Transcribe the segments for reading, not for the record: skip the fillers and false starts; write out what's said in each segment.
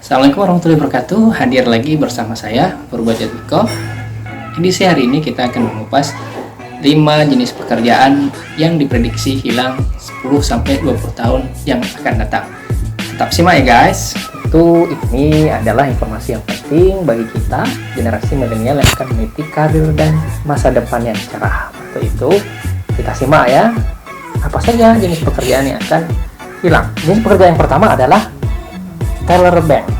Assalamualaikum warahmatullahi wabarakatuh. Hadir lagi bersama saya Purbajatmiko. Edisi hari ini kita akan mengupas 5 jenis pekerjaan yang diprediksi hilang 10-20 tahun yang akan datang. Tetap simak ya guys. Ini adalah informasi yang penting bagi kita generasi milenial yang akan meniti karir dan masa depan yang cerah. Untuk itu kita simak ya. Apa saja jenis pekerjaan yang akan hilang? Jenis pekerjaan yang pertama adalah teller bank.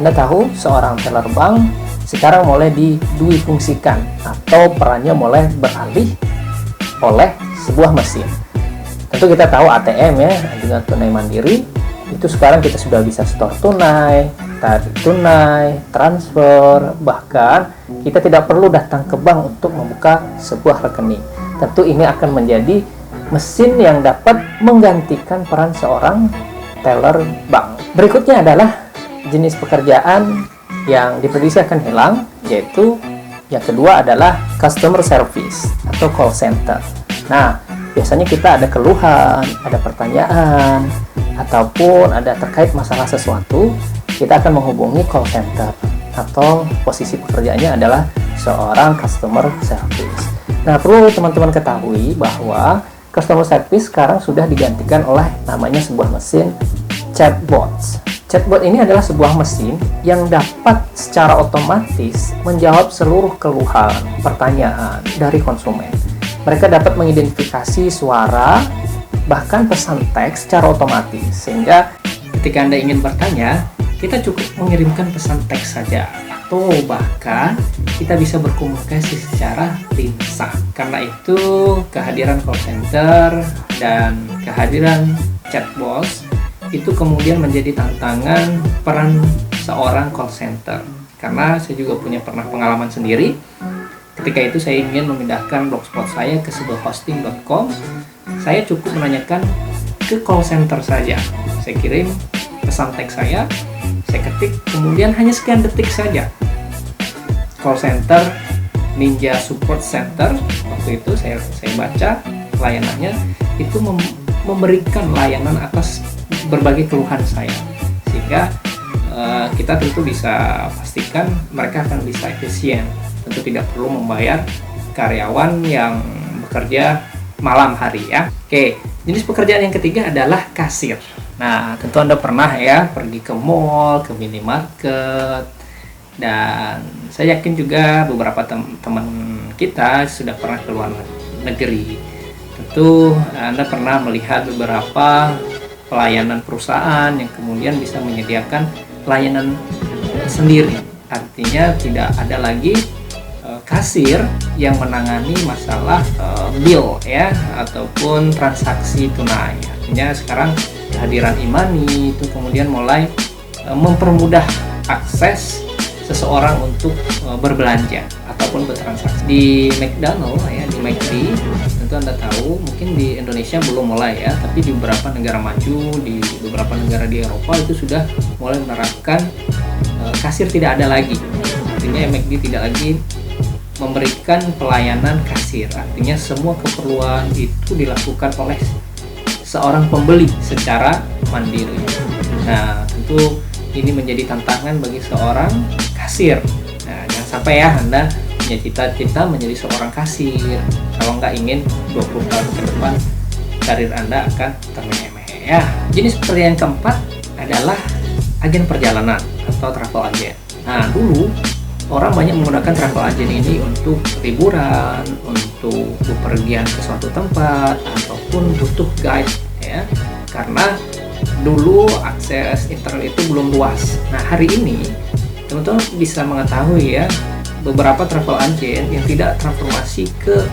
Anda tahu seorang teller bank sekarang mulai diduifungsikan atau perannya mulai beralih oleh sebuah mesin. Tentu kita tahu ATM ya, juga tunai mandiri, itu sekarang kita sudah bisa store tunai, tarik tunai, transfer, bahkan kita tidak perlu datang ke bank untuk membuka sebuah rekening. Tentu ini akan menjadi mesin yang dapat menggantikan peran seorang teller bank. Berikutnya adalah jenis pekerjaan yang diprediksi akan hilang, yaitu yang kedua adalah customer service atau call center. Nah, biasanya kita ada keluhan, ada pertanyaan, ataupun ada terkait masalah sesuatu, kita akan menghubungi call center atau posisi pekerjaannya adalah seorang customer service. Nah, perlu teman-teman ketahui bahwa customer service sekarang sudah digantikan oleh namanya sebuah mesin chatbots. Chatbot ini adalah sebuah mesin yang dapat secara otomatis menjawab seluruh keluhan, pertanyaan dari konsumen. Mereka dapat mengidentifikasi suara, bahkan pesan teks secara otomatis. Sehingga ketika Anda ingin bertanya, kita cukup mengirimkan pesan teks saja. Atau bahkan kita bisa berkomunikasi secara lisan. Karena itu kehadiran call center dan kehadiran chatbot itu kemudian menjadi tantangan peran seorang call center. Karena saya juga punya pengalaman sendiri. Ketika itu saya ingin memindahkan blogspot saya ke sebuah hosting.com. Saya cukup menanyakan ke call center saja. Saya kirim pesan teks saya ketik, kemudian hanya sekian detik saja call center Ninja Support Center, waktu itu saya baca layanannya, itu memberikan layanan atas berbagai keluhan saya, sehingga kita tentu bisa pastikan mereka akan bisa efisien, tentu tidak perlu membayar karyawan yang bekerja malam hari ya. Oke, jenis pekerjaan yang ketiga adalah kasir. Nah, tentu Anda pernah ya pergi ke mall, ke minimarket, dan saya yakin juga beberapa teman kita sudah pernah ke luar negeri. Tentu Anda pernah melihat beberapa pelayanan perusahaan yang kemudian bisa menyediakan layanan sendiri. Artinya tidak ada lagi kasir yang menangani masalah bill ya ataupun transaksi tunai. Artinya sekarang kehadiran e-money itu kemudian mulai mempermudah akses seseorang untuk berbelanja ataupun bertransaksi. Di McDonald ya, di McD, tentu Anda tahu mungkin di Indonesia belum mulai ya, tapi di beberapa negara maju, di beberapa negara di Eropa itu sudah mulai menerapkan kasir tidak ada lagi. Artinya McD tidak lagi memberikan pelayanan kasir. Artinya semua keperluan itu dilakukan oleh seorang pembeli secara mandiri. Nah, tentu ini menjadi tantangan bagi seorang kasir. Nah, jangan sampai ya Anda punya cita-cita menjadi seorang kasir. Kalau nggak ingin 20 tahun ke depan karir Anda akan termeh-meh ya. Jenis pekerjaan keempat adalah agen perjalanan atau travel agent. Nah, dulu orang banyak menggunakan travel agent ini untuk liburan, untuk bepergian ke suatu tempat, ataupun butuh guide ya. Karena dulu akses internet itu belum luas. Nah, hari ini teman-teman bisa mengetahui ya, beberapa travel agent yang tidak transformasi ke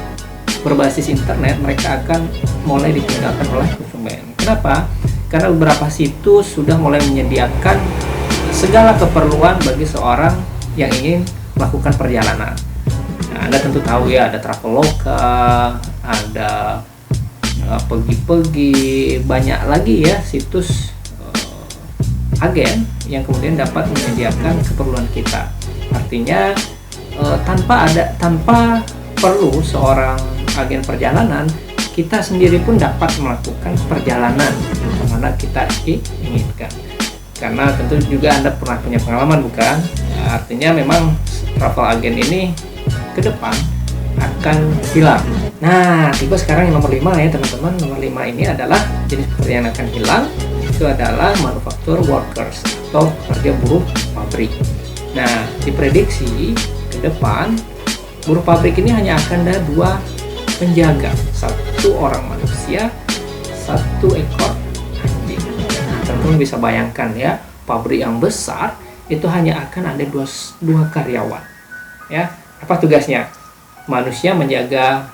berbasis internet, mereka akan mulai ditinggalkan oleh konsumen. Kenapa? Karena beberapa situs sudah mulai menyediakan segala keperluan bagi seorang yang ingin melakukan perjalanan. Nah, Anda tentu tahu ya, ada Traveloka, ada pergi-pergi, banyak lagi ya situs agen yang kemudian dapat menyediakan keperluan kita. Artinya tanpa perlu seorang agen perjalanan, kita sendiri pun dapat melakukan perjalanan kemana kita inginkan. karena tentu juga Anda pernah punya pengalaman, bukan? Nah, artinya memang travel agen ini ke depan akan hilang. Nah, tiba sekarang yang nomor 5 ya teman-teman. Nomor 5 ini adalah jenis pekerjaan yang akan hilang. Itu adalah manufacture workers atau pekerja buruh pabrik. Nah, diprediksi ke depan buruh pabrik ini hanya akan ada 2 penjaga, 1 orang manusia, 1 ekor anjing. Nah, teman-teman bisa bayangkan ya, pabrik yang besar itu hanya akan ada dua karyawan. Ya, apa tugasnya? Manusia menjaga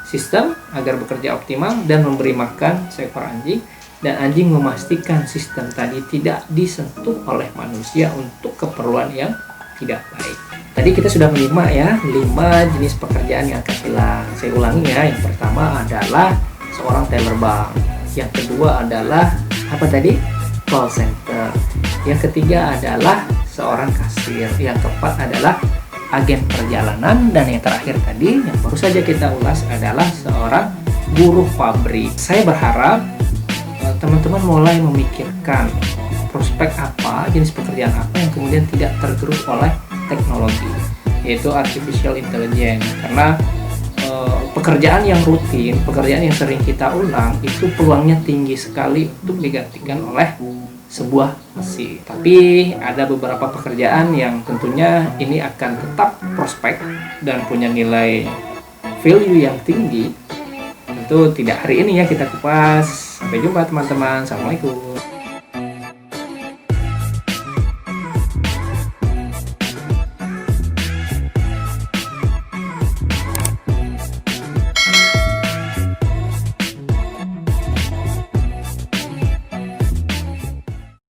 sistem agar bekerja optimal dan memberi makan seekor anjing, dan anjing memastikan sistem tadi tidak disentuh oleh manusia untuk keperluan yang tidak baik. Tadi kita sudah menyimak ya 5 jenis pekerjaan yang akan hilang. Saya ulangi ya, yang pertama adalah seorang teller bank, yang kedua adalah apa tadi? Call center, yang ketiga adalah seorang kasir, yang keempat adalah agen perjalanan, dan yang terakhir tadi yang baru saja kita ulas adalah seorang buruh pabrik. Saya berharap teman-teman mulai memikirkan prospek apa, jenis pekerjaan apa yang kemudian tidak tergerus oleh teknologi, yaitu artificial intelligence. Karena pekerjaan yang rutin, pekerjaan yang sering kita ulang, itu peluangnya tinggi sekali untuk digantikan oleh sebuah mesin. Tapi ada beberapa pekerjaan yang tentunya ini akan tetap prospek dan punya nilai value yang tinggi. Tentu tidak hari ini ya kita kupas. Sampai jumpa teman-teman. Assalamualaikum.